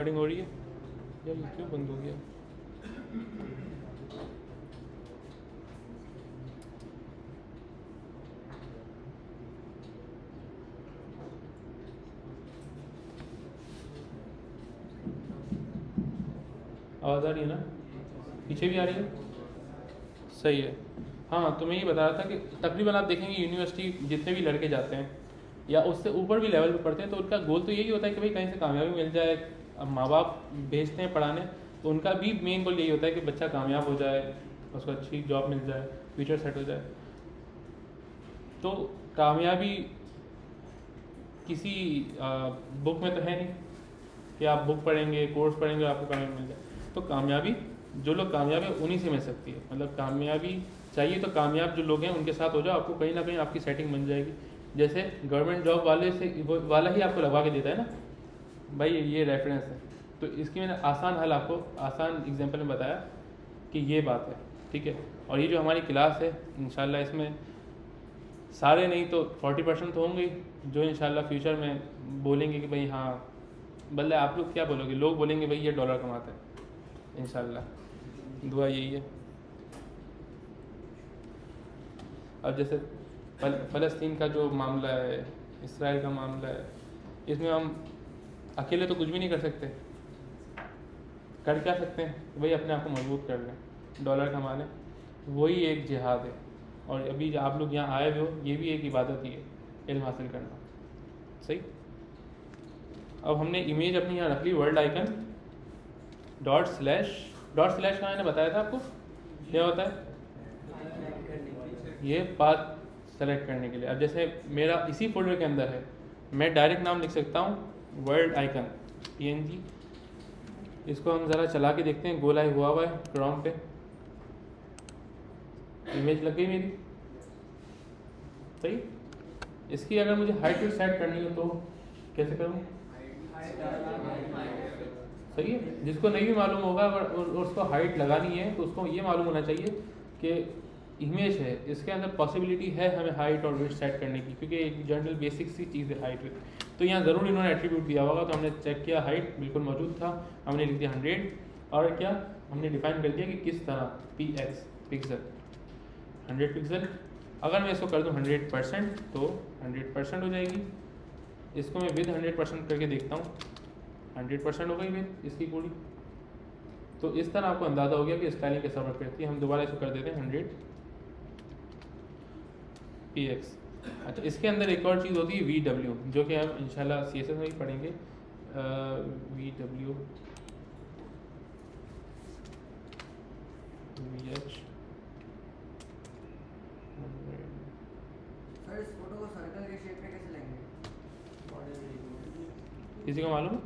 Recording हो रही है यार, ये क्यों बंद हो गया? आवाज़ आ रही है ना? पीछे भी आ रही है? सही है। हाँ, तो मैं ये बता रहा था कि तकरीबन आप देखेंगे यूनिवर्सिटी जितने भी लड़के जाते हैं या उससे ऊपर भी लेवल पे पढ़ते हैं, तो उनका गोल तो यही होता है कि भाई कहीं से कामयाबी मिल जाए। अब माँ बाप भेजते हैं पढ़ाने, तो उनका भी मेन गोल यही होता है कि बच्चा कामयाब हो जाए, उसको अच्छी जॉब मिल जाए, फ्यूचर सेट हो जाए। तो कामयाबी किसी बुक में तो है नहीं कि आप बुक पढ़ेंगे, कोर्स पढ़ेंगे और आपको कामयाबी मिल जाए। तो कामयाबी, जो लोग कामयाब है उन्हीं से मिल सकती है। मतलब कामयाबी चाहिए तो कामयाब जो लोग हैं उनके साथ हो जाओ, आपको कहीं ना कहीं आपकी सेटिंग बन जाएगी। जैसे गवर्नमेंट जॉब वाले से वाला ही आपको लगवा के देता है ना भाई, ये रेफरेंस है। तो इसकी मैंने आसान हल आपको आसान एग्जांपल में बताया कि ये बात है, ठीक है। और ये जो हमारी क्लास है इंशाल्लाह, इसमें सारे नहीं तो 40% तो होंगे जो इंशाल्लाह फ्यूचर में बोलेंगे कि भाई हाँ, बल्ले आप लोग क्या बोलोगे, लोग बोलेंगे भाई ये डॉलर कमाते हैं। इंशाल्लाह दुआ यही है। अब जैसे फ़लस्तीन का जो मामला है, इसराइल का मामला है, इसमें हम अकेले तो कुछ भी नहीं कर सकते। कर क्या सकते हैं भाई, अपने आप को मजबूत कर लें, डॉलर कमा लें, वही एक जिहाद है। और अभी आप लोग यहाँ आए हुए हो, ये भी एक इबादत ही है, इल्म हासिल करना। सही। अब हमने इमेज अपनी यहाँ रख ली, वर्ल्ड आइकन डॉट स्लैश का मैंने बताया था आपको क्या होता है, ये पाथ सेलेक्ट करने के लिए। अब जैसे मेरा इसी फोल्डर के अंदर है, मैं डायरेक्ट नाम लिख सकता हूँ वर्ल्ड आइकन PNG। इसको हम ज़रा चला के देखते हैं, गोला हुआ है क्रोम पे, इमेज लग गई मेरी। सही। इसकी अगर मुझे हाइट सेट करनी हो तो कैसे करूँ? सही है। जिसको नहीं भी मालूम होगा अगर उसको हाइट लगानी है तो उसको ये मालूम होना चाहिए कि इमेज है, इसके अंदर पॉसिबिलिटी है हमें हाइट और वेट सेट करने की, क्योंकि एक जनरल बेसिक सी चीज़ है हाइट वेट। तो यहाँ ज़रूर इन्होंने एट्रीब्यूट दिया होगा, तो हमने चेक किया, हाइट बिल्कुल मौजूद था, हमने लिख दिया 100। और क्या हमने डिफाइन कर दिया कि किस तरह, PX पिक्सल 100 पिक्सल। अगर मैं इसको कर दूँ 100% तो 100% हो जाएगी। इसको मैं विद 100% करके देखता हूँ, 100% हो गई विद इसकी पूरी। तो इस तरह आपको अंदाज़ा हो गया कि स्टाइलिंग कैसा वर्क करती है। हम दोबारा इसको कर देते हैं 100 PX। अच्छा, इसके अंदर एक और चीज़ होती है VW, जो कि हम इंशाल्लाह CSS में ही पढ़ेंगे। VW VH सर इस फोटो को सर्कल के शेप में कैसे लेंगे? किसी को मालूम है?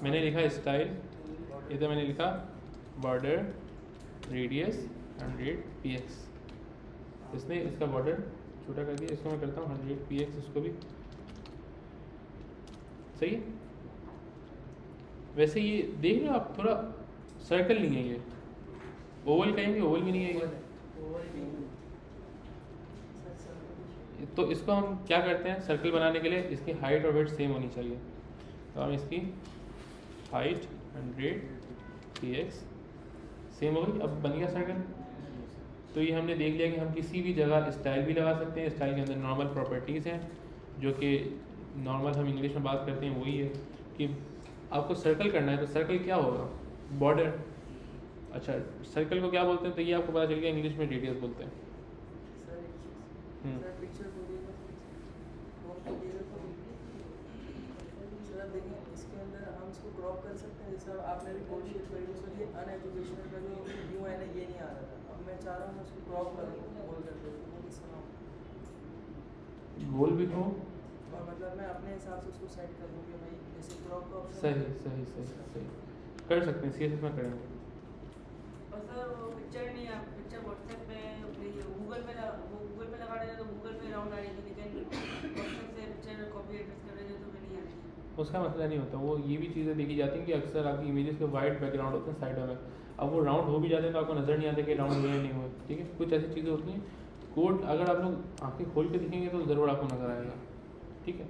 मैंने लिखा स्टाइल, इधर मैंने लिखा बॉर्डर रेडियस 100 PX। इसने इसका बॉर्डर छोटा कर दिया, इसको मैं करता हूँ 100 PX, इसको भी। सही है। वैसे ये देख रहे हो आप, थोड़ा सर्कल नहीं है, ये ओवल कहेंगे, ओवल भी नहीं है ये। तो इसको हम क्या करते हैं, सर्कल बनाने के लिए इसकी हाइट और वेट सेम होनी चाहिए। तो हम इसकी हाइट 100 PX सेम हो गई, अब बन गया सर्कल। तो ये हमने देख लिया कि हम किसी भी जगह स्टाइल भी लगा सकते हैं। स्टाइल के अंदर नॉर्मल प्रॉपर्टीज़ हैं, जो कि नॉर्मल हम इंग्लिश में बात करते हैं वही है कि आपको सर्कल करना है तो सर्कल क्या होगा, बॉर्डर। अच्छा, सर्कल को क्या बोलते हैं, तो ये आपको पता चल गया, इंग्लिश में रेडियस बोलते हैं। सर पिक्चर सर देखिए, इसके अंदर हम इसको क्रॉप कर सकते हैं। जैसे आपने भी कोड शेप करी, सर ये अनएजुकेशनल का जो व्यू है ना, ये नहीं आ रहा था। अब मैं चाह रहा हूँ उसको क्रॉप करूँ, बोल करके गोल भी हो, और मतलब मैं अपने हिसाब से उसको सेट कर दूँ कि भाई जैसे क्रॉप का ऑप्शन सही सही सही सही कर सकते हैं, CSS में करेंगे। और सर वो पिक्चर नहीं, आप पिक्चर व्हाट्सएप पे गूगल पे लगा रहे तो गूगल पे राउंड आ रही थी, लेकिन व्हाट्सएप से पिक्चर कॉपी एड्रेस कर रहे थे तो नहीं आ रही। उसका मसला नहीं होता, वो ये भी चीज़ें देखी जाती हैं कि अक्सर आपकी इमेजेस के वाइट बैकग्राउंड होते हैं साइडों में। अब वो राउंड हो भी जाते हैं तो आपको नज़र नहीं आता कि राउंड हुए या नहीं हुए, ठीक है। कुछ ऐसी चीज़ें होती हैं, कोड अगर आप लोग आंखें खोल के दिखेंगे तो ज़रूर आपको नज़र आएगा, ठीक है।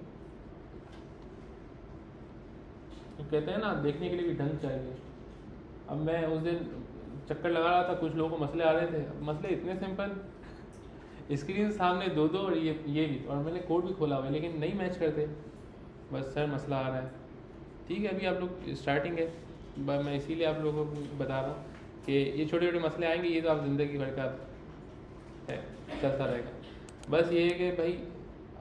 तो कहते हैं ना, देखने के लिए भी ढंग चाहिए। अब मैं उस दिन चक्कर लगा रहा था, कुछ लोगों को मसले आ रहे थे। मसले इतने सिंपल, स्क्रीन सामने दो और ये भी, और मैंने कोड भी खोला हुआ है लेकिन नहीं मैच करते। बस सर मसला आ रहा है। ठीक है, अभी आप लोग स्टार्टिंग है, मैं इसीलिए आप लोगों को बता रहा हूँ कि ये छोटे छोटे मसले आएंगे, ये तो आप ज़िंदगी भर का है, चलता रहेगा। बस ये है कि भाई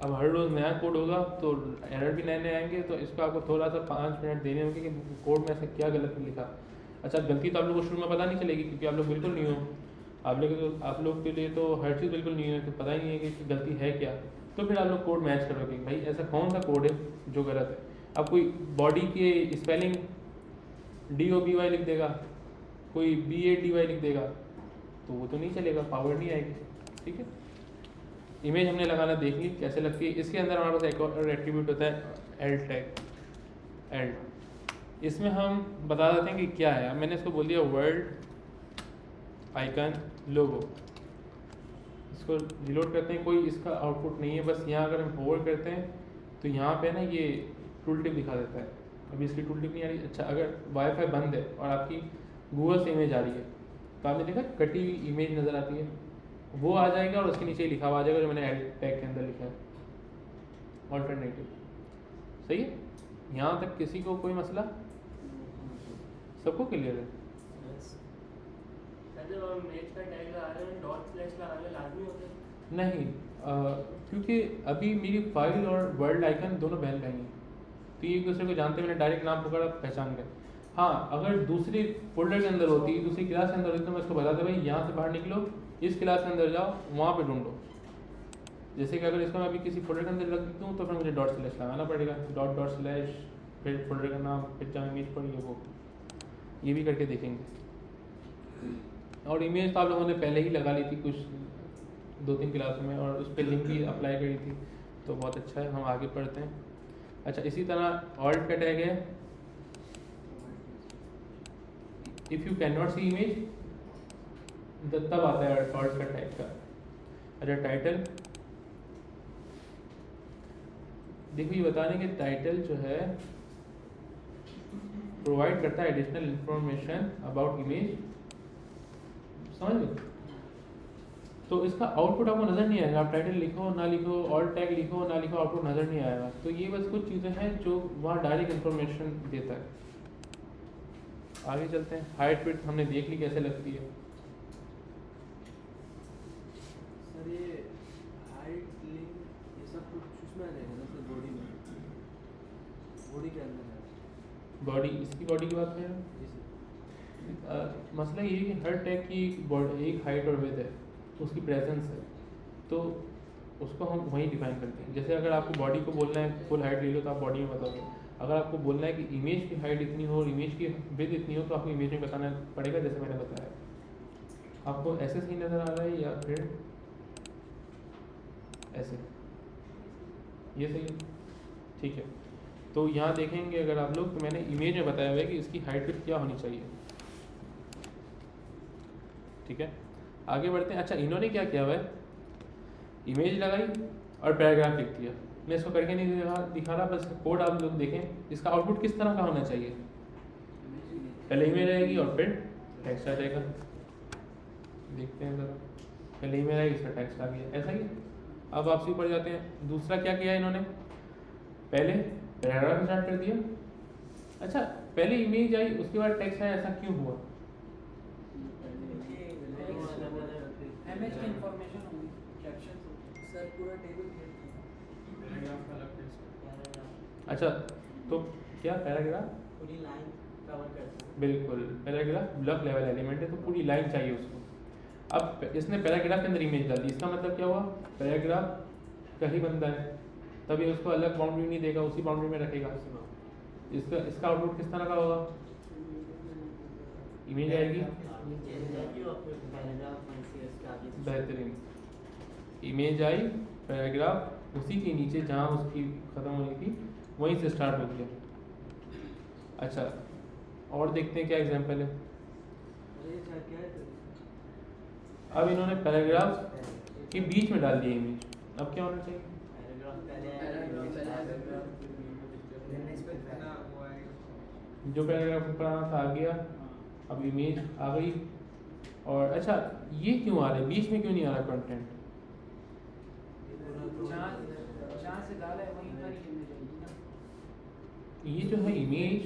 अब हर रोज़ नया कोड होगा तो एरर भी नए नए आएंगे, तो इसको आपको थोड़ा सा 5 मिनट देने होंगे कि कोड में ऐसा क्या गलत लिखा। अच्छा, गलती तो आप लोगों को शुरू में पता नहीं चलेगी क्योंकि आप लोग बिल्कुल नहीं हो, आप लोग के लिए तो हर चीज़ बिल्कुल नहीं है, तो पता ही नहीं है कि गलती है क्या। तो फिर आप लोग कोड मैच करोगे, भाई ऐसा कौन सा कोड है जो गलत है। अब कोई बॉडी के स्पेलिंग DOBY लिख देगा, कोई BADY लिख देगा, तो वो तो नहीं चलेगा, पावर नहीं आएगी। ठीक है, इमेज हमने लगाना देख ली कैसे लगती है। इसके अंदर हमारे पास एक और एट्रीब्यूट होता है एल टैग, एल। इसमें हम बता देते हैं कि क्या है। मैंने इसको बोल दिया वर्ल्ड आइकन लोगो। इसको रिलोड करते हैं, कोई इसका आउटपुट नहीं है। बस यहाँ अगर हम होल्ड करते हैं तो यहाँ पे ना ये टूल टिप दिखा देता है। अभी इसकी टूल टिप नहीं आ रही। अच्छा, अगर वाईफाई बंद है और आपकी गूगल से इमेज आ रही है तो आपने देखा कटी हुई इमेज नज़र आती है, वो आ जाएगा और उसके नीचे लिखा हुआ आ जाएगा जो मैंने एड टैग के अंदर लिखा है, ऑल्टरनेटिव। सही है, यहाँ तक किसी को कोई मसला? सबको क्लियर है? नहीं, क्योंकि अभी मेरी फाइल और वर्ल्ड आइकन दोनों बहन भाई हैं, तो ये एक दूसरे को जानते, मैंने डायरेक्ट नाम पकड़ा पहचान गए। हाँ, अगर दूसरी फोल्डर के अंदर होती, दूसरी क्लास के अंदर होती तो मैं इसको बताता भाई यहाँ से बाहर निकलो, इस क्लास के अंदर जाओ, वहाँ पे ढूंढो। जैसे कि अगर इसको मैं अभी किसी फोल्डर के अंदर रख दूँ तो फिर मुझे डॉट स्लैश लगाना पड़ेगा, डॉट स्लैश, फिर फोल्डर का नाम, फिर जहाँ इमेज पर ये वो, ये भी करके देखेंगे। और इमेज तो आप लोगों ने पहले ही लगा ली थी कुछ 2-3 क्लासों में, और उस पर लिंक भी अप्लाई करी थी, तो बहुत अच्छा है। हम आगे पढ़ते हैं। अच्छा, इसी तरह ऑल्ट का टैग है, if you can not see image, तब आता है ऑल्ट का टैग का। अच्छा, टाइटल देखो, ये बता दें कि टाइटल जो है प्रोवाइड करता है एडिशनल इंफॉर्मेशन अबाउट इमेज, समझ लो। तो इसका आउटपुट आपको नज़र नहीं आएगा, आप टाइटल लिखो ना लिखो, ऑल्ट टैग लिखो ना लिखो, आउटपुट नज़र नहीं आएगा। तो ये बस कुछ चीज़ें हैं जो वहाँ डायरेक्ट इंफॉर्मेशन देता है। आगे चलते हैं। हाइट विड्थ हमने देख ली कैसे लगती है। सर ये हाइट लिंक ये सब कुछ उसमें आ जाएगा ना सर, बॉडी में, बॉडी के अंदर है। बॉडी, इसकी बॉडी की बात करें, मसला ये है कि हर टैग की एक हाइट और विड्थ है, उसकी प्रेजेंस है, तो उसको हम वहीं डिफाइन करते हैं। जैसे अगर आपको बॉडी को बोलना है फुल हाइट ले लो तो आप बॉडी में बताओगे। अगर आपको बोलना है कि इमेज की हाइट इतनी हो और इमेज की विड्थ इतनी हो तो आपको इमेज में बताना पड़ेगा, जैसे मैंने बताया। आपको ऐसे सही नज़र आ रहा है या फिर ऐसे? ये सही है, ठीक है। तो यहाँ देखेंगे अगर आप लोग, तो मैंने इमेज में बताया हुआ है कि इसकी हाइट विड्थ क्या होनी चाहिए। ठीक है, आगे बढ़ते हैं। अच्छा, इन्होंने क्या किया हुआ है, इमेज लगाई और पैराग्राफ लिख दिया। मैं इसको करके नहीं दिखा रहा, बस कोड आप लोग देखें। इसका आउटपुट किस तरह का होना चाहिए, पहले इमेज आएगी और फिर टेक्स्ट आ जाएगा। देखते हैं ज़रा, पहले इमेज आएगी इसका टेक्स्ट आ गया, ऐसा ही। अब आपसे ऊपर जाते हैं। दूसरा क्या किया इन्होंने, पहले पैराग्राफ स्टार्ट कर दिया। अच्छा, पहले इमेज आई उसके बाद टेक्स्ट आया, ऐसा क्यों हुआ? इमेज की इंफॉर्मेशन होगी, कैप्शन सर पूरा टेबल अच्छा, तो क्या पैराग्राफ पूरी लाइन कवर करता है। बिल्कुल, पैराग्राफ ब्लॉक लेवल एलिमेंट है, तो पूरी लाइन चाहिए उसको। अब इसने पैराग्राफ के अंदर इमेज डाल दी, इसका मतलब क्या हुआ, पैराग्राफ का ही बंदा है, तभी उसको अलग बाउंड्री नहीं देगा, उसी बाउंड्री में रखेगा। इसका आउटपुट किस तरह का होगा, इमेज आएगी, बेहतरीन इमेज आई, पैराग्राफ उसी के नीचे जहाँ उसकी ख़त्म होनी थी वहीं से स्टार्ट हो गया। अच्छा, और देखते हैं क्या एग्जांपल है। अब इन्होंने पैराग्राफ के बीच में डाल दिया इमेज, अब क्या होना चाहिए, जो पैराग्राफ ऊपर आना था आ गया, अब इमेज आ गई। और अच्छा ये क्यों आ रहा है, बीच में क्यों नहीं आ रहा कंटेंट? जहाँ से डाला है वहीं पर ही इमेज आएगी ना। ये जो है इमेज,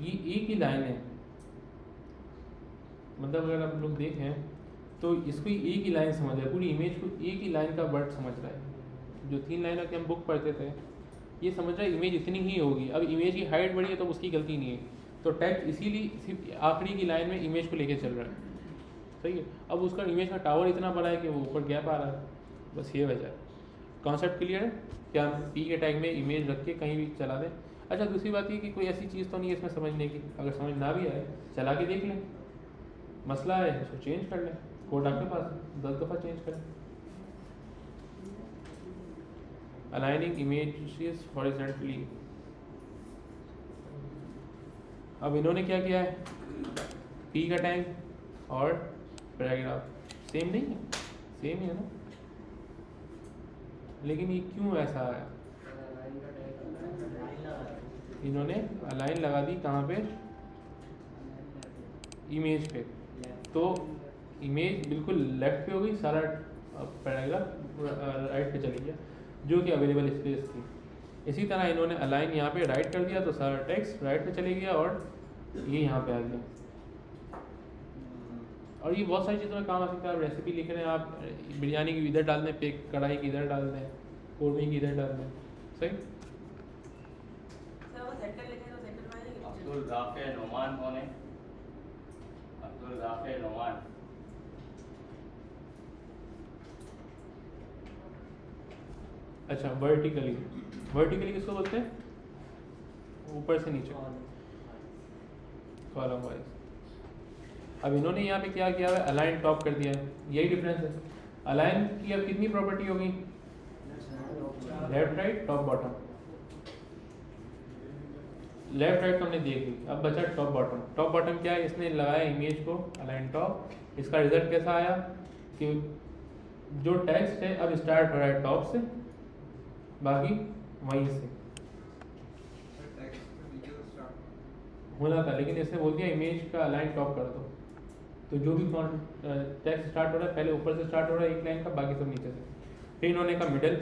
ये एक ही लाइन है, मतलब अगर आप लोग देखें तो इसको एक ही लाइन समझ रहा है, पूरी इमेज को एक ही लाइन का वर्ड समझ रहा है। जो 3 लाइनों की हम बुक पढ़ते थे ये समझ रहा है इमेज इतनी ही होगी। अब इमेज की हाइट बढ़ी है तो उसकी गलती नहीं है, तो टेक्स्ट इसीलिए सिर्फ आखिरी की लाइन में इमेज को लेके चल रहा है, सही है। अब उसका इमेज का टावर इतना बड़ा है कि वो ऊपर गैप आ रहा है, बस ये वजह है। कॉन्सेप्ट क्लियर है? क्या हम पी के टैग में इमेज रख के कहीं भी चला दें? अच्छा दूसरी बात ये कि कोई ऐसी चीज़ तो नहीं है इसमें समझने की, अगर समझ ना भी आए चला के देख लें, मसला है उसको चेंज कर लें, कोड आपके पास 10 दफ़ा चेंज करें। अलाइनिंग इमेजेस हॉरिजॉन्टली, अब इन्होंने क्या किया है, पी का टैग और पैराग्राफ सेम नहीं है, सेम ही है ना, लेकिन ये क्यों ऐसा है? इन्होंने अलाइन लगा दी कहाँ पे, इमेज पे, तो इमेज बिल्कुल लेफ्ट पे हो गई, सारा पैराग्राफ राइट पे चली गया जो कि अवेलेबल स्पेस थी। इसी तरह इन्होंने अलाइन यहाँ पे राइट कर दिया तो सारा टेक्स्ट राइट पे चले गया और ये यहाँ पे आ गया। और ये बहुत सारी चीज़ों में काम आ सकता है। आप रेसिपी लिख रहे हैं, आप बिरयानी की इधर डाल दें, पे कढ़ाई की इधर डाल दें, कौरमे की इधर डाल दें, सही। सर वो सेंटर लिखे तो सेंटर में आएगी पिक्चर। अब्दुल गाफिर नोमान कौन है? अब्दुल गाफिर नोमान। अच्छा वर्टिकली, वर्टिकली किसको बोलते हैं? ऊपर से नीचे, कॉलम वाइज। अब इन्होंने यहाँ पे क्या किया है, अलाइन टॉप कर दिया है, यही डिफरेंस है। अलाइन की अब कितनी प्रॉपर्टी होगी, left right top bottom. Left right तो हमने देख ली, अब बचा टॉप बॉटम। टॉप बॉटम क्या है, इसने लगाया इमेज को अलाइन टॉप, इसका रिजल्ट कैसा आया कि जो टेक्स्ट है अब स्टार्ट हो रहा है टॉप से, बाकी वहीं से होना था, लेकिन इसने बोल दिया इमेज का अलाइन टॉप कर दो, तो जो भी टेक्स्ट स्टार्ट हो रहा है पहले ऊपर से स्टार्ट हो रहा है एक लाइन का, बाकी सब नीचे से। फिर इन्होंने कहा मिडल,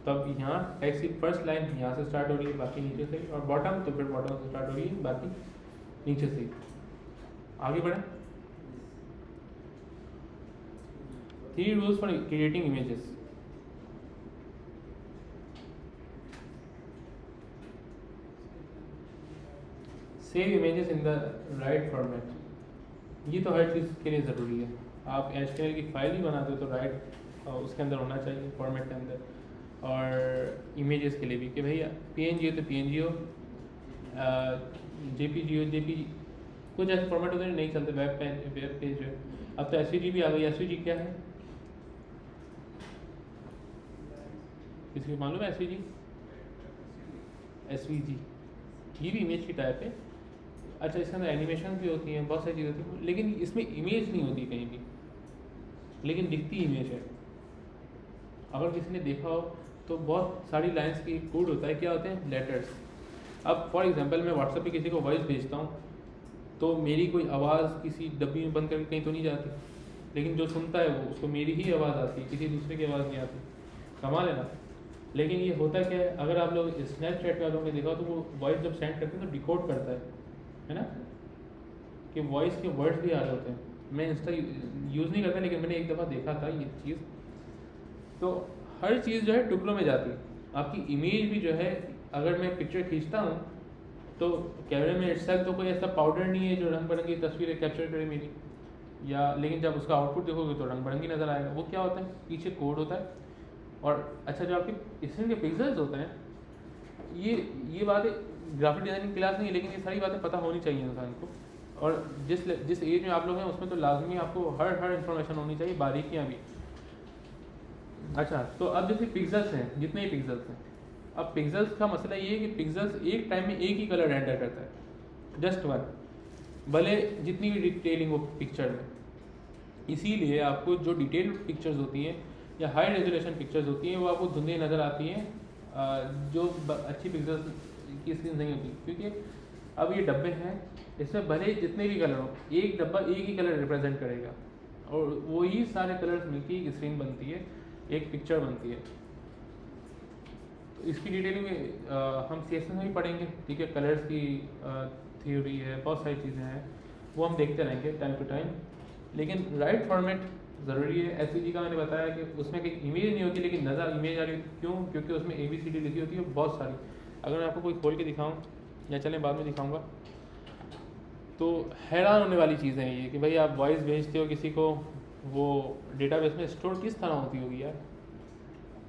तब यहाँ टेक्स्ट की फर्स्ट लाइन यहाँ से स्टार्ट हो रही है, बाकी नीचे से, और बॉटम तो फिर बॉटम से स्टार्ट हो रही है, बाकी नीचे से। आगे बढ़े, 3 rules for creating images. Save images in the right format. ये तो हर चीज़ के लिए ज़रूरी है। आप HTML की फाइल ही बनाते हो तो राइट उसके अंदर होना चाहिए, फॉर्मेट के अंदर। और इमेजेस के लिए भी कि भैया PNG हो तो PNG हो, JPG हो JPG, कुछ ऐसे फॉर्मेट होते हैं नहीं चलते, वेब पेज है। अब तो SVG भी आ गई। SVG क्या है, किसी को मालूम है SVG? SVG ये भी इमेज की टाइप है। अच्छा इसके अंदर एनिमेशन भी होती हैं, बहुत सारी चीज़ें होती हैं, लेकिन इसमें इमेज नहीं होती कहीं भी, लेकिन दिखती इमेज है। अगर किसी ने देखा हो तो बहुत सारी लाइंस की कोड होता है, क्या होते हैं, लेटर्स। अब फॉर एग्जांपल मैं व्हाट्सएप पे किसी को वॉइस भेजता हूँ तो मेरी कोई आवाज़ किसी डब्बी में बंद करके कहीं तो नहीं जाती, लेकिन जो सुनता है वो उसको मेरी ही आवाज़ आती है, किसी दूसरे की आवाज़ नहीं आती। कमाल है ना। लेकिन ये होता क्या है, अगर आप लोग स्नैपचैट वालों ने देखा तो वो वॉइस जब सेंड करते हैं तो डिकोड करता है ना, कि वॉइस के वर्ड्स भी आ रहे होते हैं। मैं इंस्टा यूज़ नहीं करता, लेकिन मैंने एक दफ़ा देखा था ये चीज़। तो हर चीज़ जो है टुकड़ों में जाती है। आपकी इमेज भी जो है, अगर मैं पिक्चर खींचता हूँ तो कैमरे में इट्सेल्फ तो कोई ऐसा पाउडर नहीं है जो रंग बिरंगी तस्वीरें कैप्चर करे मेरी, या लेकिन जब उसका आउटपुट देखोगे तो रंग बिरंगी नज़र आएगा। वो क्या होता है, पीछे कोड होता है। और अच्छा जो आपके स्क्रीन के पिक्सल्स होते हैं, ये बातें ग्राफिक डिज़ाइनिंग क्लास नहीं है, लेकिन ये सारी बातें पता होनी चाहिए इंसान को। और जिस एज में आप लोग हैं उसमें तो लाजमी आपको हर इन्फॉर्मेशन होनी चाहिए, बारीकियाँ भी। अच्छा तो अब जैसे पिक्सल्स हैं, जितने ही पिक्सल्स हैं, अब पिक्सल्स का मसला ये है कि पिक्सल्स एक टाइम में एक ही कलर रेंडर करता है, जस्ट वन, भले जितनी भी डिटेलिंग हो पिक्चर में। इसीलिए आपको जो डिटेल पिक्चर्स होती हैं या हाई रेजोल्यूशन पिक्चर्स होती हैं वो आपको धुंधली नज़र आती हैं जो अच्छी पिक्सल्स की स्क्रीन नहीं होती, क्योंकि अब ये डब्बे हैं, इसमें भले ही जितने भी कलर हो, एक डब्बा एक ही कलर रिप्रेजेंट करेगा और वही सारे कलर्स मिलकर एक स्क्रीन बनती है, एक पिक्चर बनती है। तो इसकी डिटेलिंग में हम CSS में भी पढ़ेंगे, ठीक है। कलर्स की थ्योरी है, बहुत सारी चीज़ें हैं, वो हम देखते रहेंगे टाइम टू टाइम। लेकिन राइट फॉर्मेट ज़रूरी है। SVG का मैंने बताया कि उसमें कोई इमेज नहीं होती, लेकिन नज़र इमेज आ रही है। क्यों? क्योंकि उसमें ABCD लिखी होती है बहुत सारी। अगर मैं आपको कोई खोल के दिखाऊँ, या चलें बाद में दिखाऊँगा, तो हैरान होने वाली चीज़ें हैं ये कि भाई आप वॉइस भेजते हो किसी को, वो डेटाबेस में स्टोर किस तरह होती होगी यार।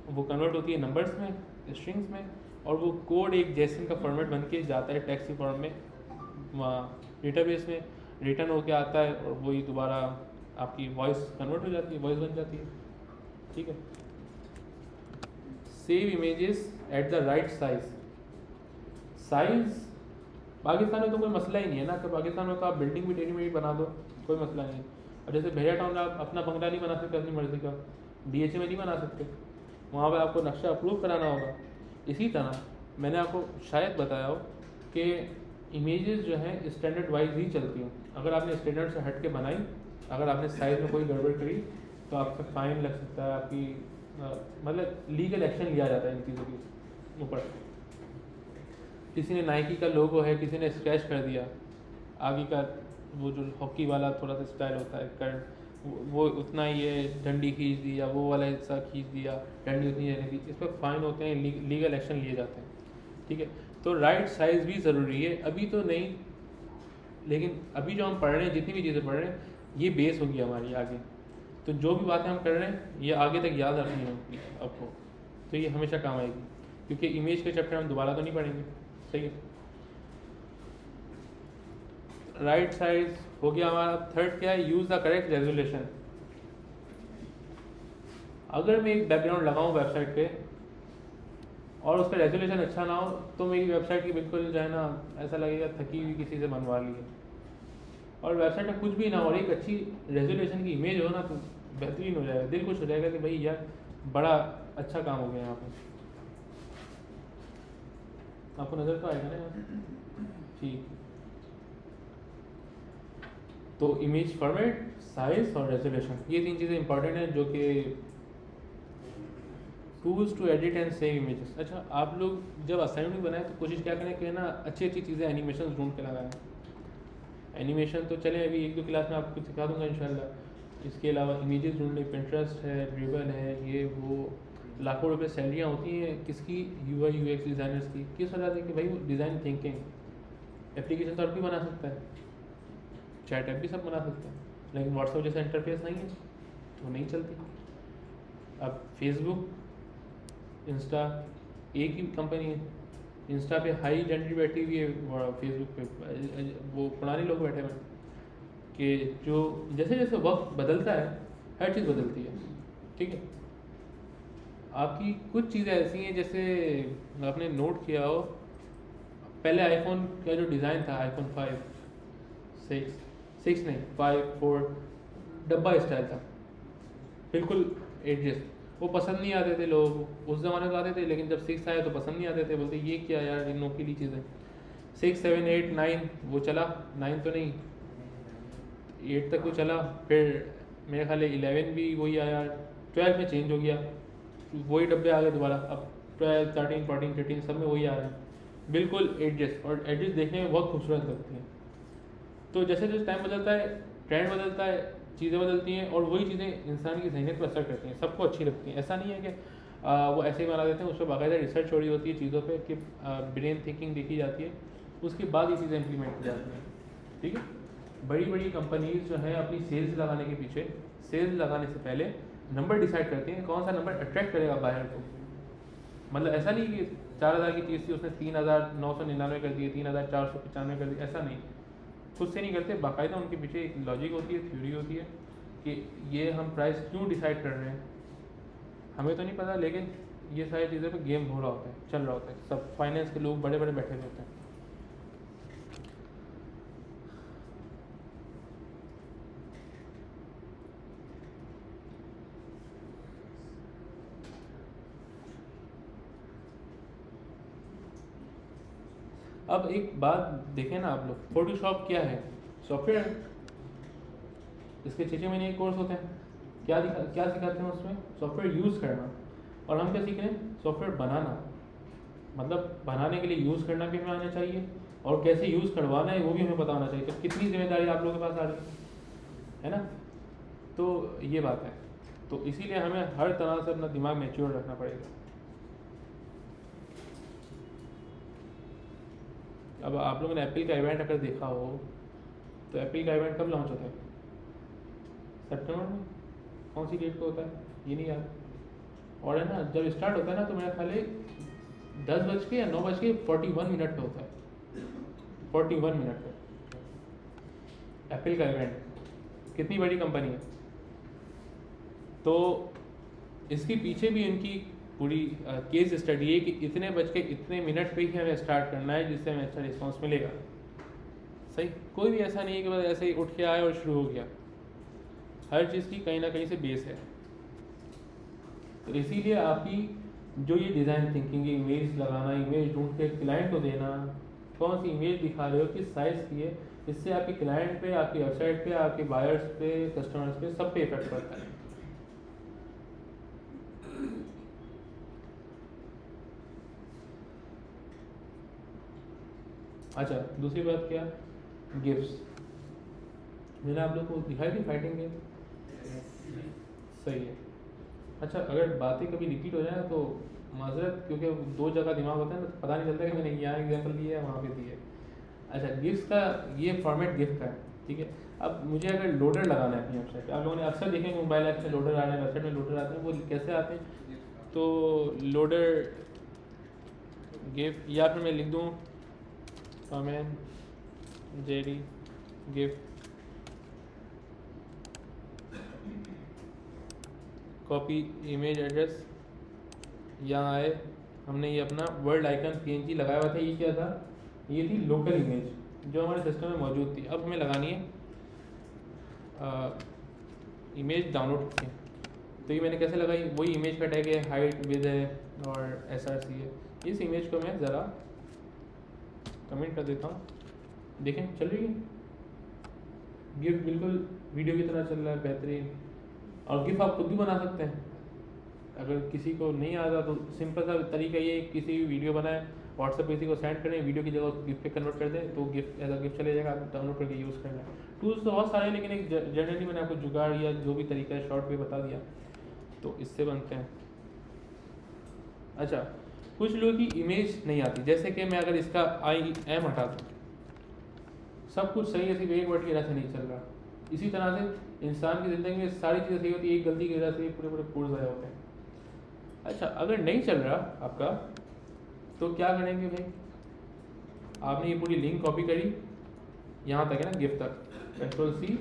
वो कन्वर्ट होती है नंबर्स में, स्ट्रिंग्स में, और वो कोड एक जेसन का फॉर्मेट बन के जाता है टेक्स्ट के फॉर्म में, वहाँ डेटाबेस में रिटर्न होके आता है, और वही दोबारा आपकी वॉइस कन्वर्ट हो जाती है, वॉइस बन जाती है, ठीक है। Save images at the right size Pakistan में तो कोई मसला ही नहीं है ना, कि पाकिस्तान में तो आप बिल्डिंग भी टेढ़ी मेढ़ी बना दो, कोई मसला नहीं। और जैसे भैया टाउन आप अपना बंगला नहीं बना सकते अपनी मर्ज़ी का, DHA में नहीं बना सकते, वहाँ पे आपको नक्शा अप्रूव कराना होगा। इसी तरह मैंने आपको शायद बताया हो कि इमेजेस जो हैं स्टैंडर्ड वाइज ही चलती हैं। अगर आपने स्टैंडर्ड से हट के बनाई, अगर आपने साइज़ में कोई गड़बड़ करी, तो आप पे फाइन लग सकता है, आपकी मतलब लीगल एक्शन लिया जाता है इन चीज़ों के ऊपर। किसी ने नाइकी का लोगो है, किसी ने स्क्रैच कर दिया, आगे का वो जो हॉकी वाला थोड़ा सा स्टाइल होता है कर, वो उतना ही है, डंडी खींच दी, या वो वाला हिस्सा खींच दिया, डंडी उतनी रहने दी, इस पर फाइन होते हैं, लीगल एक्शन लिए जाते हैं, ठीक है। तो राइट साइज़ भी ज़रूरी है। अभी तो नहीं, लेकिन अभी जो हम पढ़ रहे हैं, जितनी भी चीज़ें पढ़ रहे हैं, ये बेस होगी हमारी आगे। तो जो भी बातें हम कर रहे हैं, ये आगे तक याद रखनी होगी आपको, तो ये हमेशा काम आएगी, क्योंकि इमेज के चैप्टर हम दोबारा तो नहीं पढ़ेंगे, सही है। राइट साइज हो गया हमारा। थर्ड क्या है? Use the correct resolution. अगर मैं एक बैकग्राउंड लगाऊं वेबसाइट पे और उसका रेजोल्यूशन अच्छा ना हो, तो मेरी वेबसाइट की बिल्कुल जो है ना, ऐसा लगेगा थकी हुई किसी से बनवा ली है। और वेबसाइट में कुछ भी ना हो और एक अच्छी रेजोल्यूशन की इमेज हो ना, तो बेहतरीन हो जाएगा, दिल खुश हो जाएगा कि भाई यार बड़ा अच्छा काम हो गया यहाँ पे। आपको नज़र तो आएगा ना यहाँ, ठीक। तो इमेज फॉर्मेट, साइज और रेजोल्यूशन, ये तीन चीज़ें इंपॉर्टेंट हैं, जो कि tools to edit and save images. अच्छा, आप लोग जब असाइनमेंट बनाए तो कोशिश क्या करें कि ना अच्छी अच्छी चीज़ें एनिमेशन ढूंढ के लगाएं। एनिमेशन तो चले अभी 1-2 क्लास में आपको सिखा दूंगा इंशाल्लाह। इसके अलावा इमेजेस ढूंढ लें, पिंटरेस्ट है, ड्रिबल है, ये वो लाखों रुपए सैलरियाँ होती हैं किसकी, UI UX डिज़ाइनर्स की। किस वजह से? कि भाई वो डिज़ाइन थिंकिंग। एप्लीकेशन तो और भी बना सकता है, चैट ऐप भी सब बना सकते हैं, लेकिन व्हाट्सएप जैसा इंटरफेस नहीं है तो नहीं चलती। अब फेसबुक, इंस्टा एक ही कंपनी है। इंस्टा पे हाई जेंडरी बैठी हुई है, फेसबुक पे वो पुराने लोग बैठे हुए हैं। कि जो जैसे जैसे वक्त बदलता है, हर चीज़ बदलती है, ठीक है। आपकी कुछ चीज़ें ऐसी हैं, जैसे आपने नोट किया हो, पहले आईफोन का जो डिज़ाइन था, आईफोन 5, 6 नहीं 5, 4 डब्बा स्टाइल था, बिल्कुल एडजस्ट। वो पसंद नहीं आते थे लोग, उस ज़माने तो आते थे, लेकिन जब 6 आया तो पसंद नहीं आते थे, बोलते ये क्या यार, इन नोकीली चीज़ें। 6, 7, 8, 9 वो चला, 9 तो नहीं, 8 तक वो चला, फिर मेरे ख्याल 11 भी वही आया, 12 में चेंज हो गया, वही डब्बे आ गए दोबारा। अब 12, 13, 14, 15 सब में वही आ रहे हैं, बिल्कुल एडजस्ट। और एडजस्ट देखने में बहुत खूबसूरत लगती हैं। तो जैसे जैसे टाइम बदलता है, ट्रेंड बदलता है, चीज़ें बदलती हैं, और वही चीज़ें इंसान की जहनीत पर असर करती हैं, सबको अच्छी लगती हैं। ऐसा नहीं है कि वो ऐसे ही बना देते हैं, उस पर बाकायदा रिसर्च हो रही होती है चीज़ों पे, कि ब्रेन थिंकिंग देखी जाती है, उसके बाद ये चीज़ें इंप्लीमेंट की जाती हैं, ठीक है। बड़ी बड़ी कंपनीज जो हैं अपनी सेल्स लगाने के पीछे, सेल्स लगाने से पहले नंबर डिसाइड करती हैं, कौन सा नंबर अट्रैक्ट करेगा बायर को। मतलब ऐसा नहीं कि 4000 की चीज़ थी, उसने 3999 कर दी, 3495 कर दी, ऐसा नहीं, खुद से नहीं करते, बाकायदा उनके पीछे एक लॉजिक होती है, थ्योरी होती है कि ये हम प्राइस क्यों डिसाइड कर रहे हैं, हमें तो नहीं पता, लेकिन ये सारी चीज़ें पे गेम हो रहा होता है, चल रहा होता है, सब फाइनेंस के लोग बड़े बड़े बैठे हुए होते हैं। अब एक बात देखें ना आप लोग, फोटोशॉप क्या है? सॉफ्टवेयर। इसके 6 महीने के कोर्स होते हैं। क्या सिखाते हैं उसमें? सॉफ्टवेयर यूज़ करना। और हम क्या सीख रहे हैं? सॉफ्टवेयर बनाना। मतलब बनाने के लिए यूज़ करना भी हमें आना चाहिए, और कैसे यूज़ करवाना है वो भी हमें पता होना चाहिए। तो कितनी जिम्मेदारी आप लोगों के पास आ रही है ना? तो ये बात है। तो इसीलिए हमें हर तरह से अपना दिमाग मैच्योर रखना पड़ेगा। अब आप लोगों ने एप्पल का इवेंट अगर देखा हो, तो एप्पल का इवेंट कब लॉन्च होता है? सितंबर में। कौन सी डेट को होता है ये नहीं याद। और है ना, जब स्टार्ट होता है ना, तो मेरा ख्याल है 10 बज के या 9 बज के 41 मिनट पे होता है। 41 मिनट पे एप्पल का इवेंट। कितनी बड़ी कंपनी है। तो इसके पीछे भी उनकी पूरी केस स्टडी है कि इतने बज के इतने मिनट पे ही हमें स्टार्ट करना है, जिससे हमें अच्छा रिस्पॉन्स मिलेगा। सही। कोई भी ऐसा नहीं है कि बस ऐसे ही उठ के आए और शुरू हो गया। हर चीज़ की कहीं ना कहीं से बेस है। तो इसीलिए आपकी जो ये डिज़ाइन थिंकिंग, इमेज लगाना, इमेज ढूंढ के क्लाइंट को देना, कौन सी इमेज दिखा रहे हो, किस साइज़ की है, इससे आपके क्लाइंट पे, आपकी वेबसाइट पे, आपके बायर्स पे, कस्टमर्स पे, सब पे इफेक्ट पड़ता है। अच्छा, दूसरी बात क्या? गिफ्ट्स। मैंने आप लोग को दिखाई थी फाइटिंग गेम। सही है। अच्छा, अगर बातें कभी रिपीट हो जाए तो माजरत, क्योंकि 2 जगह दिमाग होता है ना, तो पता नहीं चलता कि मैंने यहाँ एग्जाम्पल दिया है, वहाँ पे दिया है। अच्छा, गिफ्ट्स का ये फॉर्मेट गिफ्ट का है, ठीक है। अब मुझे अगर लोडर लगाना है अपनी वेबसाइट, आप लोगों ने अक्सर देखेंगे मोबाइल ऐप में लोडर आ रहे हैं, वेबसाइट में लोडर आते हैं। वो कैसे आते हैं? तो लोडर गिफ्ट, या फिर मैं लिख दूँ comment JD gift, copy image address, यहाँ आए, हमने ये अपना वर्ल्ड आइकन PNG लगाया हुआ था। ये क्या था? ये थी लोकल इमेज जो हमारे सिस्टम में मौजूद थी। अब हमें लगानी है इमेज डाउनलोड की। तो ये मैंने कैसे लगाई? वही इमेज का टैग है, हाइट, विड्थ है और SRC है। इस इमेज को मैं ज़रा कमेंट कर देता हूँ। देखें चल रही है गिफ्ट, बिल्कुल वीडियो की तरह चल रहा है, बेहतरीन। और गिफ्ट आप खुद भी बना सकते हैं। अगर किसी को नहीं आता तो सिंपल सा तरीका ये है, किसी भी वीडियो बनाए, व्हाट्सएप पे किसी को सेंड करें, वीडियो की जगह उसको गिफ्ट पे कन्वर्ट कर दें, तो गिफ्ट एज अ गिफ्ट चले जाएगा। आप डाउनलोड करके यूज़ करना है। टूल्स तो बहुत सारे हैं, लेकिन एक जनरली मैंने आपको जुगाड़ या जो भी तरीका है शॉर्ट पे बता दिया, तो इससे बनते हैं। अच्छा, कुछ लोगों की इमेज नहीं आती। जैसे कि मैं अगर इसका IM हटा दूँ, सब कुछ सही है, सिर्फ एक वर्ड की वजह से नहीं चल रहा। इसी तरह से इंसान की ज़िंदगी में सारी चीज़ें सही होती है, एक गलती की वजह से पूरे कोर्स ज़ाया होते हैं। अच्छा, अगर नहीं चल रहा आपका, तो क्या करेंगे भाई? आपने ये पूरी लिंक कॉपी करी, यहाँ तक है ना, गिफ्ट तक, Ctrl+C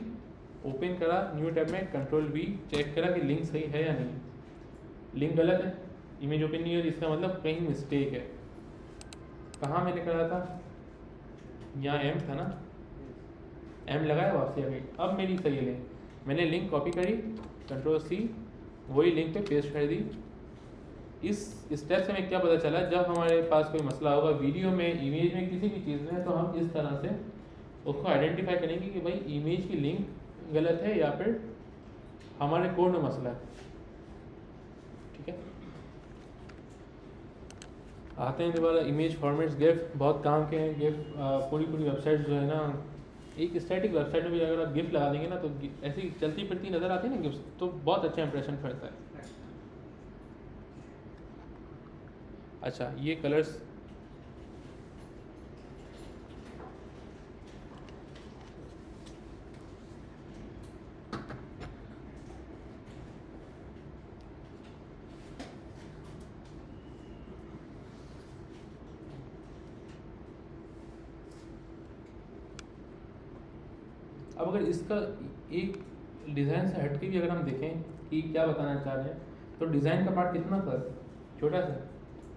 ओपन करा, न्यू टैब में Ctrl+V चेक करा कि लिंक सही है या नहीं। लिंक गलत है, इमेज ओपन नहीं हो रही, इसका मतलब कहीं मिस्टेक है। कहाँ मैंने करा था? यहाँ M था ना, M लगाया, वापसी आ गई। अब मेरी सही है लिंक। मैंने लिंक कॉपी करी, Ctrl+C वही लिंक पे पेस्ट कर दी। इस स्टेप से हमें क्या पता चला? जब हमारे पास कोई मसला होगा वीडियो में, इमेज में, किसी भी चीज़ में, तो हम इस तरह से उसको आइडेंटिफाई करेंगे कि भाई इमेज की लिंक गलत है या फिर हमारे कोड में मसला है। ठीक है, आते हैं दोबारा इमेज फॉर्मेट्स। गिफ्ट बहुत काम के हैं। गिफ्ट पूरी वेबसाइट जो है ना, एक स्टैटिक वेबसाइट में भी अगर आप गिफ्ट लगा देंगे ना, तो ऐसी चलती फिरती नज़र आती है ना गिफ्ट, तो बहुत अच्छा इंप्रेशन करता है। अच्छा, ये कलर्स अब अगर इसका एक डिज़ाइन से हटके भी अगर हम देखें कि क्या बताना चाह रहे हैं, तो डिज़ाइन का पार्ट कितना था? छोटा सा।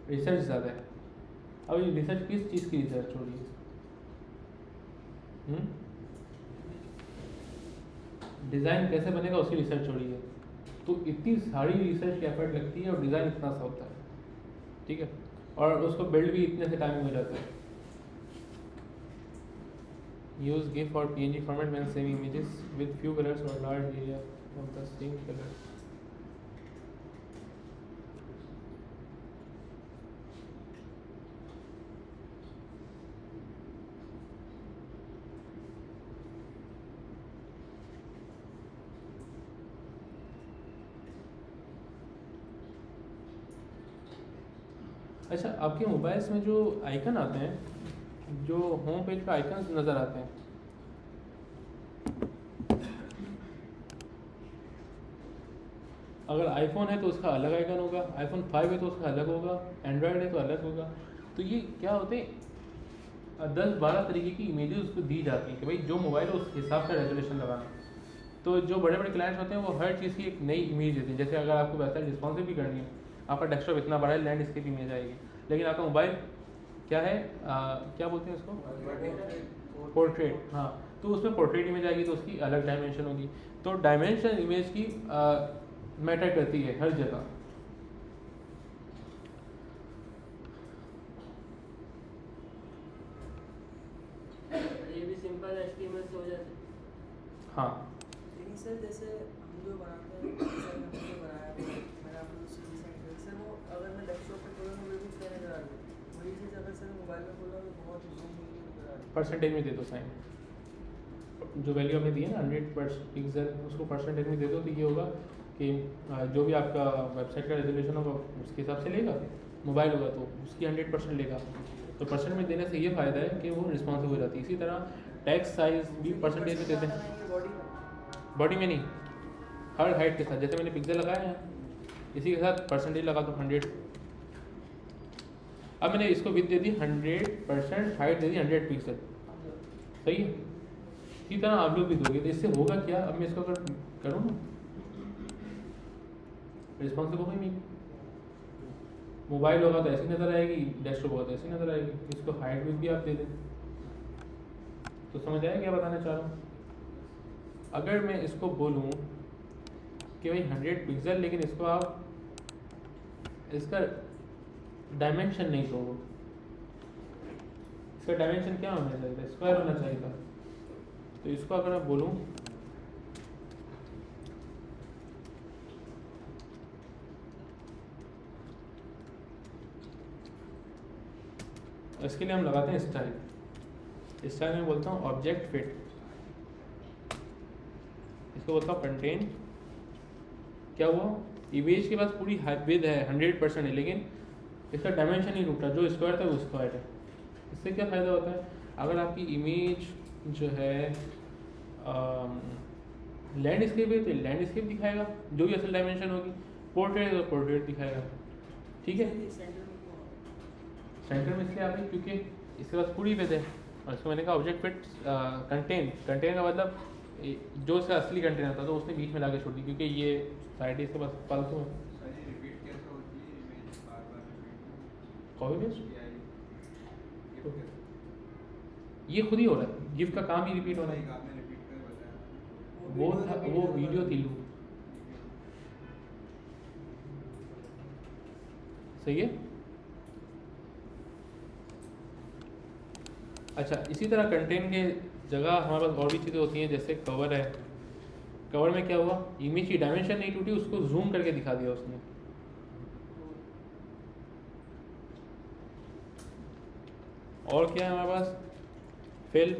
रिसर्च ज़्यादा है। अब ये रिसर्च किस चीज़ की रिसर्च हो रही है? डिज़ाइन कैसे बनेगा उसकी रिसर्च हो रही है। तो इतनी सारी रिसर्च की एफर्ट लगती है और डिज़ाइन इतना सा होता है। ठीक है, और उसको बिल्ड भी इतने से टाइम में हो जाता है। use GIF or PNG format when saving images with few colors or large area of the same color. अच्छा, आपके मोबाइल्स में जो आइकन आते हैं, जो होम पेज पे आइकन नज़र आते हैं, अगर आईफोन है तो उसका अलग आइकन होगा, आईफोन 5 है तो उसका अलग होगा, एंड्रॉयड है तो अलग होगा। तो ये क्या होते हैं, 10-12 तरीके की इमेजेस उसको दी जाती हैं कि भाई जो मोबाइल है उस हिसाब का रेजोल्यूशन लगाना। तो जो बड़े बड़े क्लाइंट्स होते हैं वो हर चीज़ की एक नई इमेज देते हैं। जैसे अगर आपको वेबसाइट रिस्पॉन्सिव भी करनी है, आपका डेस्कटॉप इतना बड़ा है, लैंडस्केप इमेज आएगी, लेकिन आपका मोबाइल क्या है, क्या बोलते हैं इसको, पोर्ट्रेट। हाँ, तो उसमें पोर्ट्रेट इमेज आएगी तो उसकी अलग डायमेंशन होगी। तो डायमेंशन इमेज की मैटर करती है हर जगह। ये भी सिंपल HTML से हो जाता है। हाँ, लेकिन सर जैसे हम जो बनाते हैं, जैसे हमने जो बनाया है, मैंने आपको जो CD सेंड किया सर, वो अगर मैं डेस्कटॉप पे खोलूँ तो बिल्कुल सही नज़र आ रही है। वही चीज़ अगर सर मोबाइल में खोलूँ तो बहुत जूम हुई नज़र आ रही है। परसेंटेज में दे दो साइन, जो वैल्यू आपने दी है ना 100 पिक्सल, उसको परसेंटेज में दे दो तो ये होगा कि जो भी आपका वेबसाइट का रेजोल्यूशन होगा उसके हिसाब से लेगा। मोबाइल होगा तो उसकी 100% लेगा। तो परसेंट में देने से ये फ़ायदा है कि वो रिस्पॉन्सिव हो जाती है। इसी तरह टेक्स्ट साइज भी परसेंटेज में देते हैं, बॉडी में बॉडी में नहीं, हर हाइट के साथ। जैसे मैंने पिक्सल लगाया है, इसी के साथ परसेंटेज लगा दो 100। अब मैंने इसको with they the 100%, height they the 100 pixel, सही है। इसी तरह आप लोग भी दोगे तो इससे होगा क्या, अब मैं इसको अगर करूँ ना, रिस्पॉन्सिव हो गई मेरी। मोबाइल होगा तो ऐसी नज़र आएगी, डेस्कटॉप होगा तो ऐसी नज़र आएगी। इसको हाइट विथ भी आप दे दें तो समझ आया क्या बताना चाह रहा हूँ। अगर मैं इसको बोलूँ कि भाई 100 पिक्सल, लेकिन इसको आप इसका डायमेंशन नहीं दो, इसका डायमेंशन क्या होना चाहिए था, स्क्वायर होना चाहिए था। तो इसको अगर मैं बोलूँ इसके लिए हम लगाते हैं स्टाइल। स्टाइल में बोलता हूँ ऑब्जेक्ट फिट, इसको बोलता हूँ कंटेन। क्या हुआ, इमेज के पास पूरी विड्थ है 100% है, लेकिन इसका डायमेंशन नहीं रुकता, जो स्क्वायर था वो स्क्वायर है। इससे क्या फ़ायदा होता है, अगर आपकी इमेज जो है लैंडस्केप है तो लैंडस्केप दिखाएगा जो भी असल डायमेंशन होगी, पोर्ट्रेट है तो पोर्ट्रेट दिखाएगा। ठीक है, सेंटर में इसलिए आ गई क्योंकि इसके पास पूरी विड्थ है। और इसको मैंने कहा ऑब्जेक्ट फिट कंटेन। कंटेन का मतलब जो इसका असली कंटेनर था तो उसने बीच में ला के छोड़ दी, क्योंकि ये साइड इसके पास फालतू है। कॉपी पेस्ट ये खुद ही हो रहा है, गिफ का काम ही रिपीट हो रहा है। वो वीडियो थी लूप, सही है। अच्छा, इसी तरह कंटेंट के जगह हमारे पास और भी चीज़ें होती हैं, जैसे कवर है। कवर में क्या हुआ, इमेज की डायमेंशन नहीं टूटी, उसको जूम करके दिखा दिया उसने। और क्या है हमारे पास, फिल,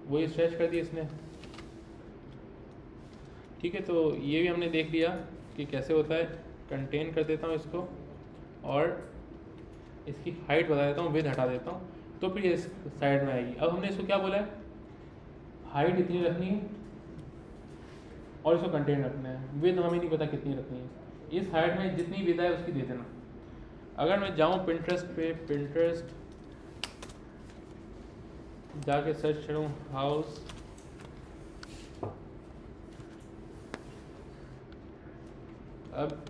वही स्ट्रेच कर दिया इसने। ठीक है, तो ये भी हमने देख लिया कि कैसे होता है। कंटेन कर देता हूँ इसको और इसकी हाइट बता देता हूँ, विड्थ हटा देता हूँ, तो फिर ये साइड में आएगी। अब हमने इसको क्या बोला है, हाइट इतनी रखनी है और इसको कंटेन रखना है। विड्थ हमें नहीं पता कितनी रखनी है, इस हाइट में जितनी विड्थ है उसकी दे देना। अगर मैं जाऊँ पिंटरेस्ट पे, पिंटरेस्ट जाके सर्च करूँ हाउस, अब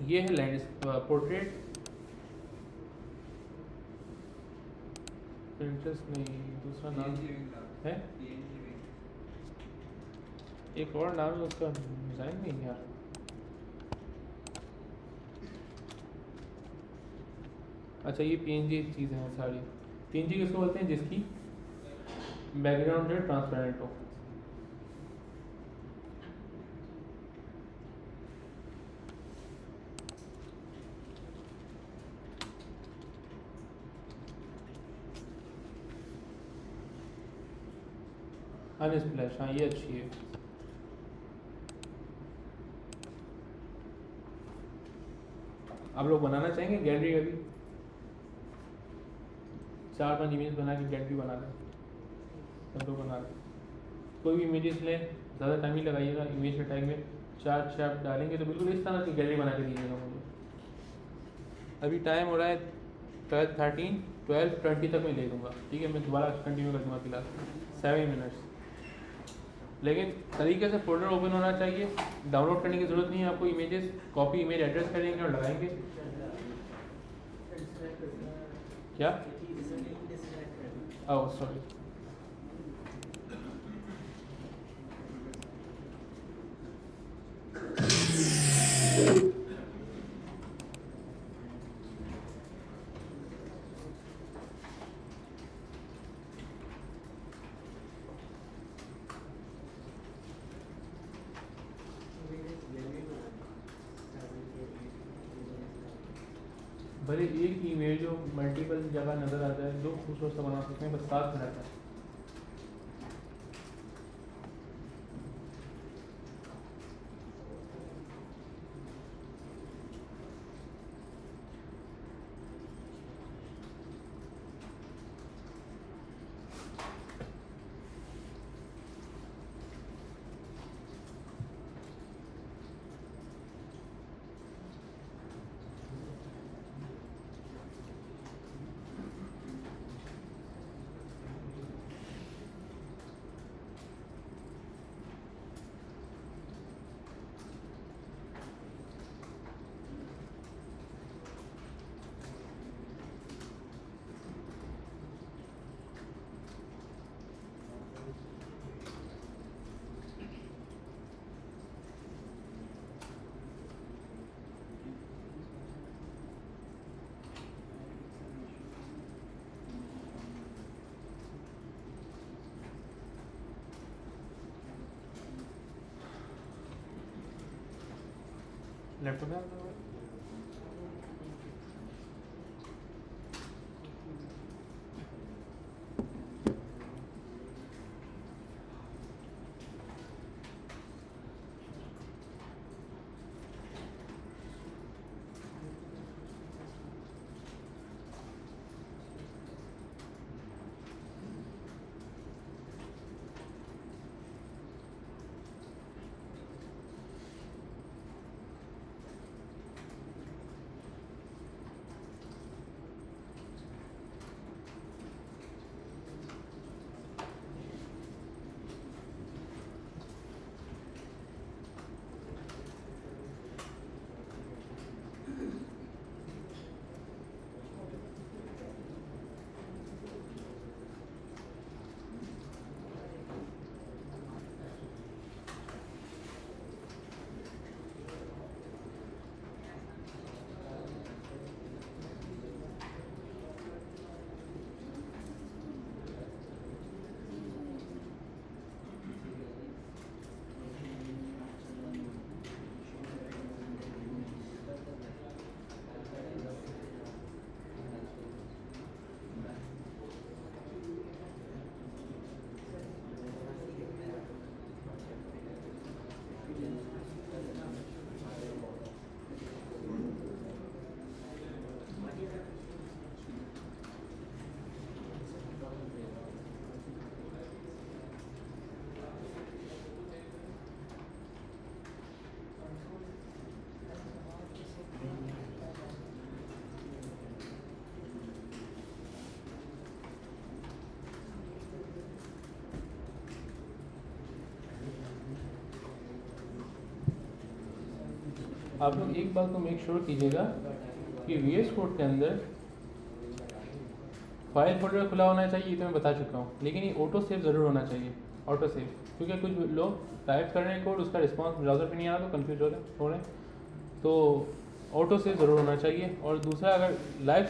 ये है लैंड पोर्ट्रेट, पिंटरेस्ट नहीं, दूसरा नाम है, एक और नाम है उसका, डिज़ाइन नहीं यार। अच्छा, ये PNG चीज़ें हैं सारी। PNG किसको बोलते हैं, जिसकी बैकग्राउंड जो ट्रांसपेरेंट हो। अनस्प्लैश, हाँ ये अच्छी है। आप लोग बनाना चाहेंगे गैलरी अभी? 4-5 इमेज बना के गैलरी बना लें, सब लोग बना लें। कोई भी इमेजेस लें, ज़्यादा टाइम ही लगाइएगा। इमेज के टैग में 4 आप डालेंगे तो बिल्कुल इस तरह की गैलरी बना के दीजिएगा मुझे। अभी टाइम हो रहा है 12:13, 12:20 तक मैं ले लूँगा, ठीक है? मैं दोबारा कंटिन्यू कर दूँगा क्लास 7 मिनट्स। लेकिन तरीके से फोल्डर ओपन होना चाहिए, डाउनलोड करने की ज़रूरत नहीं है आपको इमेजेस। कॉपी इमेज एड्रेस करेंगे और लगाएंगे। क्या? Oh sorry. भले एक इमेज जो मल्टीपल जगह नज़र आ जाए, जो खूबसूरत सा बना सकते हैं, बस 7 मिनट है। लैपटॉप में आप लोग एक बात को मेक श्योर कीजिएगा कि VS कोड के अंदर फाइल फोल्डर खुला होना चाहिए, ये तो मैं बता चुका हूँ, लेकिन ये ऑटो सेव ज़रूर होना चाहिए, ऑटो सेव। क्योंकि कुछ लोग टाइप कर रहे हैं कोड, उसका रिस्पांस ब्राउज़र पे नहीं आ रहा तो कंफ्यूज हो रहे हैं, तो ऑटो सेव ज़रूर होना चाहिए। और दूसरा, अगर लाइव